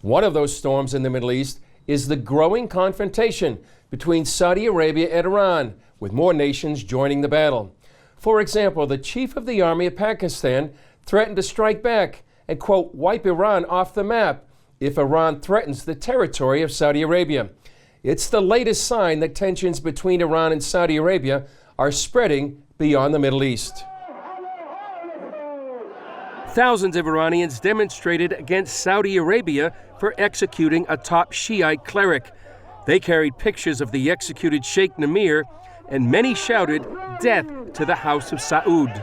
One of those storms in the Middle East is the growing confrontation between Saudi Arabia and Iran, with more nations joining the battle. For example, the chief of the army of Pakistan threatened to strike back and, quote, wipe Iran off the map if Iran threatens the territory of Saudi Arabia. It's the latest sign that tensions between Iran and Saudi Arabia are spreading beyond the Middle East. Thousands of Iranians demonstrated against Saudi Arabia for executing a top Shiite cleric. They carried pictures of the executed Sheikh Namir, and many shouted, "Death to the House of Saud."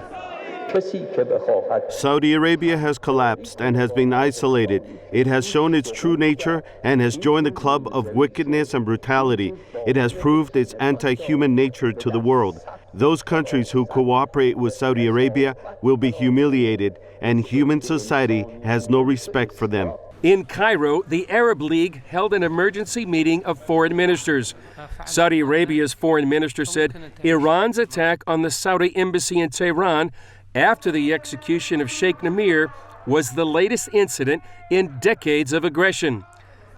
Saudi Arabia has collapsed and has been isolated. It has shown its true nature and has joined the club of wickedness and brutality. It has proved its anti-human nature to the world. Those countries who cooperate with Saudi Arabia will be humiliated, and human society has no respect for them. In Cairo, the Arab League held an emergency meeting of foreign ministers. Saudi Arabia's foreign minister said Iran's attack on the Saudi embassy in Tehran after the execution of Sheikh Namir was the latest incident in decades of aggression.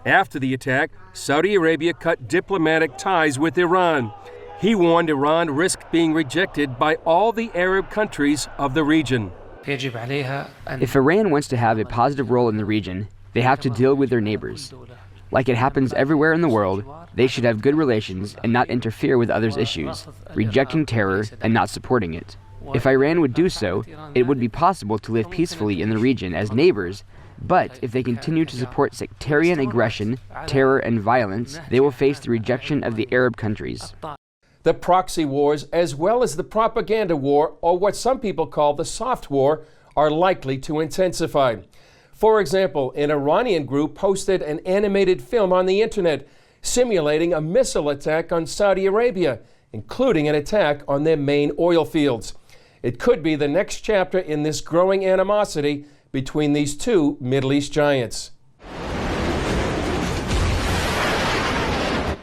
After the attack, Saudi Arabia cut diplomatic ties with Iran. He warned Iran risked being rejected by all the Arab countries of the region. If Iran wants to have a positive role in the region, they have to deal with their neighbors. Like it happens everywhere in the world, they should have good relations and not interfere with others' issues, rejecting terror and not supporting it. If Iran would do so, it would be possible to live peacefully in the region as neighbors, but if they continue to support sectarian aggression, terror, and violence, they will face the rejection of the Arab countries. The proxy wars, as well as the propaganda war, or what some people call the soft war, are likely to intensify. For example, an Iranian group posted an animated film on the internet simulating a missile attack on Saudi Arabia, including an attack on their main oil fields. It could be the next chapter in this growing animosity between these two Middle East giants.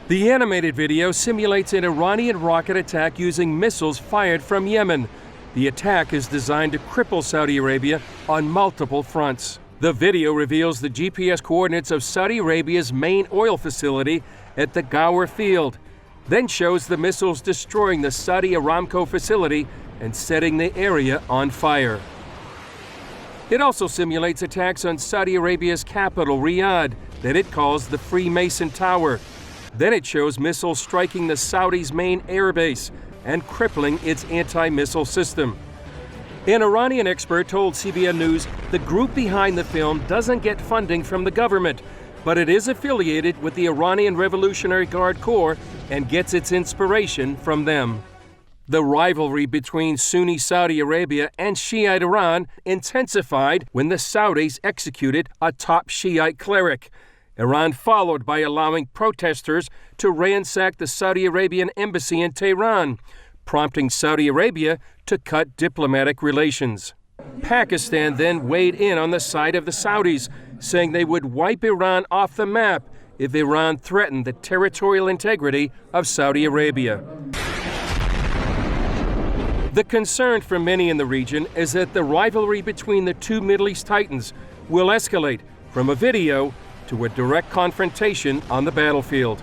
The animated video simulates an Iranian rocket attack using missiles fired from Yemen. The attack is designed to cripple Saudi Arabia on multiple fronts. The video reveals the GPS coordinates of Saudi Arabia's main oil facility at the Gower field, then shows the missiles destroying the Saudi Aramco facility and setting the area on fire. It also simulates attacks on Saudi Arabia's capital, Riyadh, that it calls the Freemason Tower. Then it shows missiles striking the Saudis' main airbase and crippling its anti-missile system. An Iranian expert told CBN News the group behind the film doesn't get funding from the government, but it is affiliated with the Iranian Revolutionary Guard Corps and gets its inspiration from them. The rivalry between Sunni Saudi Arabia and Shiite Iran intensified when the Saudis executed a top Shiite cleric. Iran followed by allowing protesters to ransack the Saudi Arabian embassy in Tehran, prompting Saudi Arabia to cut diplomatic relations. Pakistan then weighed in on the side of the Saudis, saying they would wipe Iran off the map if Iran threatened the territorial integrity of Saudi Arabia. The concern for many in the region is that the rivalry between the two Middle East titans will escalate from a video to a direct confrontation on the battlefield.